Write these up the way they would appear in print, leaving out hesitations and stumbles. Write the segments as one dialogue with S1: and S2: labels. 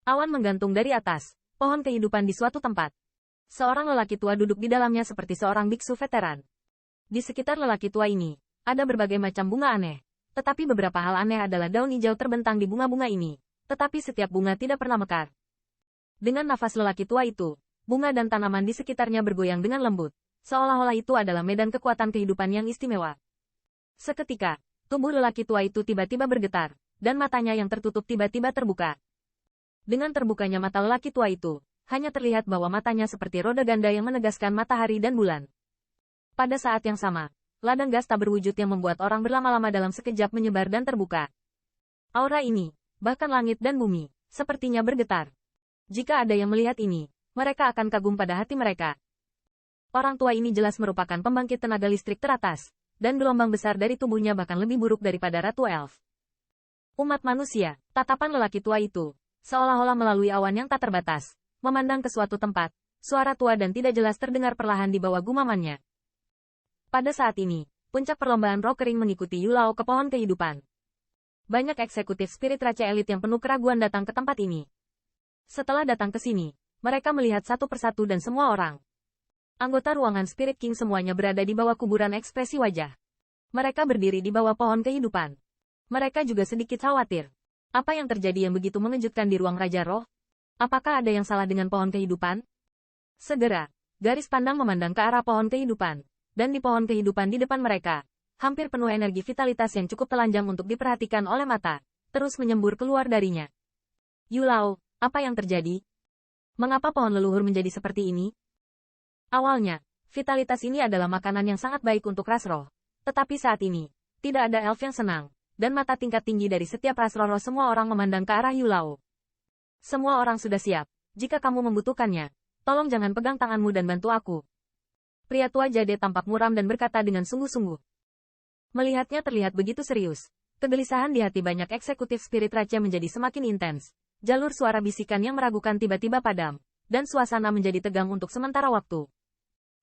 S1: Awan menggantung dari atas, pohon kehidupan di suatu tempat. Seorang lelaki tua duduk di dalamnya seperti seorang biksu veteran. Di sekitar lelaki tua ini, ada berbagai macam bunga aneh. Tetapi beberapa hal aneh adalah daun hijau terbentang di bunga-bunga ini. Tetapi setiap bunga tidak pernah mekar. Dengan nafas lelaki tua itu, bunga dan tanaman di sekitarnya bergoyang dengan lembut. Seolah-olah itu adalah medan kekuatan kehidupan yang istimewa. Seketika, tubuh lelaki tua itu tiba-tiba bergetar, dan matanya yang tertutup tiba-tiba terbuka. Dengan terbukanya mata lelaki tua itu, hanya terlihat bahwa matanya seperti roda ganda yang menegaskan matahari dan bulan. Pada saat yang sama, ladang gas tak berwujud yang membuat orang berlama-lama dalam sekejap menyebar dan terbuka. Aura ini, bahkan langit dan bumi, sepertinya bergetar. Jika ada yang melihat ini, mereka akan kagum pada hati mereka. Orang tua ini jelas merupakan pembangkit tenaga listrik teratas, dan gelombang besar dari tubuhnya bahkan lebih buruk daripada Ratu Elf. Umat manusia, tatapan lelaki tua itu, seolah-olah melalui awan yang tak terbatas, memandang ke suatu tempat, suara tua dan tidak jelas terdengar perlahan di bawah gumamannya. Pada saat ini, puncak perlombaan roh kering mengikuti Yulao ke pohon kehidupan. Banyak eksekutif spirit raja elit yang penuh keraguan datang ke tempat ini. Setelah datang ke sini, mereka melihat satu persatu dan semua orang. Anggota ruangan Spirit King semuanya berada di bawah kuburan ekspresi wajah. Mereka berdiri di bawah pohon kehidupan. Mereka juga sedikit khawatir. Apa yang terjadi yang begitu mengejutkan di ruang Raja Roh? Apakah ada yang salah dengan pohon kehidupan? Segera, garis pandang memandang ke arah pohon kehidupan. Dan di pohon kehidupan di depan mereka, hampir penuh energi vitalitas yang cukup telanjang untuk diperhatikan oleh mata, terus menyembur keluar darinya. Yulao, apa yang terjadi? Mengapa pohon leluhur menjadi seperti ini? Awalnya, vitalitas ini adalah makanan yang sangat baik untuk ras roh. Tetapi saat ini, tidak ada elf yang senang, dan mata tingkat tinggi dari setiap ras roh semua orang memandang ke arah Yulao. Semua orang sudah siap, jika kamu membutuhkannya, tolong jangan pegang tanganmu dan bantu aku. Pria tua jade tampak muram dan berkata dengan sungguh-sungguh. Melihatnya terlihat begitu serius, kegelisahan di hati banyak eksekutif spirit raja menjadi semakin intens. Jalur suara bisikan yang meragukan tiba-tiba padam, dan suasana menjadi tegang untuk sementara waktu.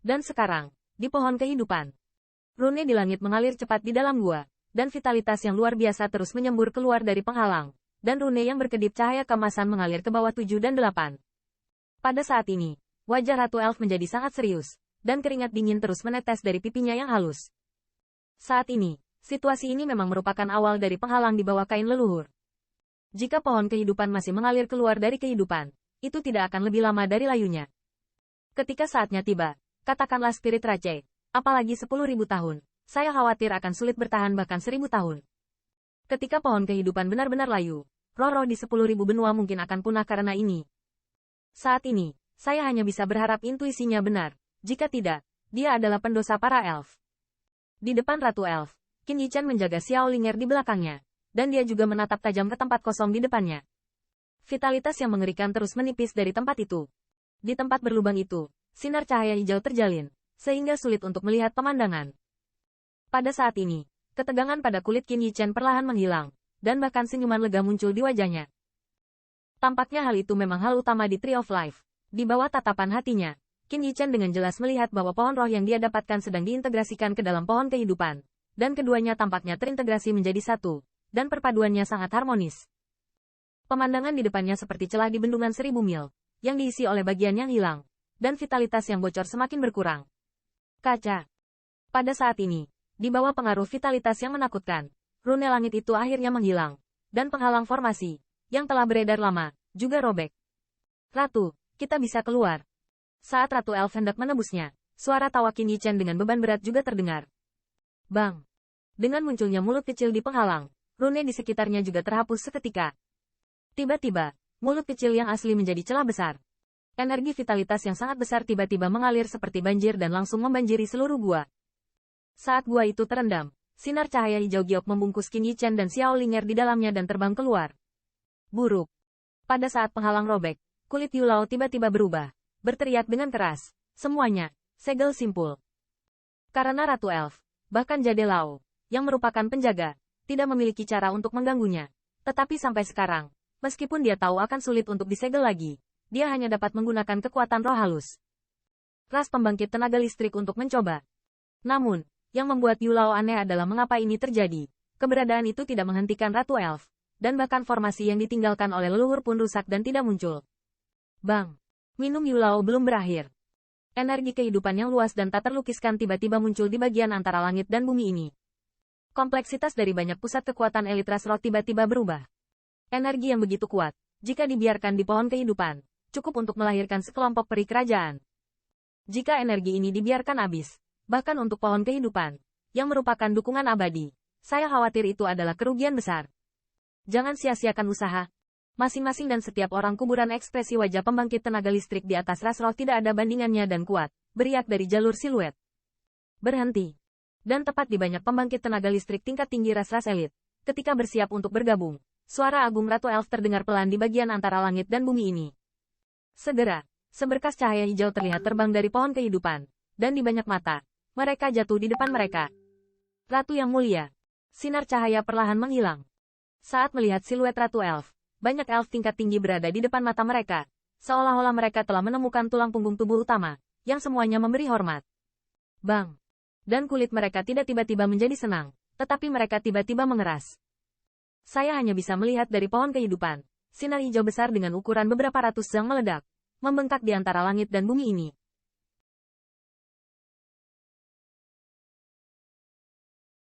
S1: Dan sekarang, di pohon kehidupan, rune di langit mengalir cepat di dalam gua, dan vitalitas yang luar biasa terus menyembur keluar dari penghalang, dan rune yang berkedip cahaya keemasan mengalir ke bawah 7 dan 8. Pada saat ini, wajah Ratu Elf menjadi sangat serius, dan keringat dingin terus menetes dari pipinya yang halus. Saat ini, situasi ini memang merupakan awal dari penghalang di bawah kain leluhur. Jika pohon kehidupan masih mengalir keluar dari kehidupan, itu tidak akan lebih lama dari layunya. Ketika saatnya tiba, katakanlah spirit raja, apalagi 10.000 tahun, saya khawatir akan sulit bertahan bahkan 1.000 tahun. Ketika pohon kehidupan benar-benar layu, roh-roh di 10.000 benua mungkin akan punah karena ini. Saat ini, saya hanya bisa berharap intuisinya benar. Jika tidak, dia adalah pendosa para elf. Di depan Ratu Elf, Qin Yichan menjaga Xiao Linger di belakangnya, dan dia juga menatap tajam ke tempat kosong di depannya. Vitalitas yang mengerikan terus menipis dari tempat itu. Di tempat berlubang itu, sinar cahaya hijau terjalin, sehingga sulit untuk melihat pemandangan. Pada saat ini, ketegangan pada kulit Qin Yichan perlahan menghilang, dan bahkan senyuman lega muncul di wajahnya. Tampaknya hal itu memang hal utama di Tree of Life. Di bawah tatapan hatinya, Qin Yichan dengan jelas melihat bahwa pohon roh yang dia dapatkan sedang diintegrasikan ke dalam pohon kehidupan, dan keduanya tampaknya terintegrasi menjadi satu, dan perpaduannya sangat harmonis. Pemandangan di depannya seperti celah di bendungan 1000 mil, yang diisi oleh bagian yang hilang, dan vitalitas yang bocor semakin berkurang. Kaca. Pada saat ini, di bawah pengaruh vitalitas yang menakutkan, rune langit itu akhirnya menghilang, dan penghalang formasi, yang telah beredar lama, juga robek. Ratu, kita bisa keluar. Saat Ratu Elf hendak menebusnya, suara tawa Qin Yichan dengan beban berat juga terdengar. Bang! Dengan munculnya mulut kecil di penghalang, rune di sekitarnya juga terhapus seketika. Tiba-tiba, mulut kecil yang asli menjadi celah besar. Energi vitalitas yang sangat besar tiba-tiba mengalir seperti banjir dan langsung membanjiri seluruh gua. Saat gua itu terendam, sinar cahaya hijau giok membungkus Qin Yichan dan Xiao Linger di dalamnya dan terbang keluar. Buruk. Pada saat penghalang robek, kulit Yulao tiba-tiba berubah. Berteriak dengan keras, semuanya, segel simpul. Karena Ratu Elf, bahkan Jade Lao, yang merupakan penjaga, tidak memiliki cara untuk mengganggunya. Tetapi sampai sekarang, meskipun dia tahu akan sulit untuk disegel lagi, dia hanya dapat menggunakan kekuatan roh halus. Ras pembangkit tenaga listrik untuk mencoba. Namun, yang membuat Yulao aneh adalah mengapa ini terjadi. Keberadaan itu tidak menghentikan Ratu Elf, dan bahkan formasi yang ditinggalkan oleh leluhur pun rusak dan tidak muncul. Bang! Minum Yulao belum berakhir. Energi kehidupan yang luas dan tak terlukiskan tiba-tiba muncul di bagian antara langit dan bumi ini. Kompleksitas dari banyak pusat kekuatan elit ras roh tiba-tiba berubah. Energi yang begitu kuat, jika dibiarkan di pohon kehidupan, cukup untuk melahirkan sekelompok peri kerajaan. Jika energi ini dibiarkan habis, bahkan untuk pohon kehidupan, yang merupakan dukungan abadi, saya khawatir itu adalah kerugian besar. Jangan sia-siakan usaha. Masing-masing dan setiap orang kuburan ekspresi wajah pembangkit tenaga listrik di atas ras roh tidak ada bandingannya dan kuat, beriak dari jalur siluet. Berhenti. Dan tepat di banyak pembangkit tenaga listrik tingkat tinggi ras-ras elit, ketika bersiap untuk bergabung, suara agung Ratu Elf terdengar pelan di bagian antara langit dan bumi ini. Segera, seberkas cahaya hijau terlihat terbang dari pohon kehidupan, dan di banyak mata, mereka jatuh di depan mereka. Ratu yang mulia. Sinar cahaya perlahan menghilang. Saat melihat siluet Ratu Elf, banyak elf tingkat tinggi berada di depan mata mereka, seolah-olah mereka telah menemukan tulang punggung tubuh utama, yang semuanya memberi hormat. Bang! Dan kulit mereka tidak tiba-tiba menjadi senang, tetapi mereka tiba-tiba mengeras. Saya hanya bisa melihat dari pohon kehidupan, sinar hijau besar dengan ukuran beberapa ratus zang meledak, membengkak di antara langit dan bumi ini.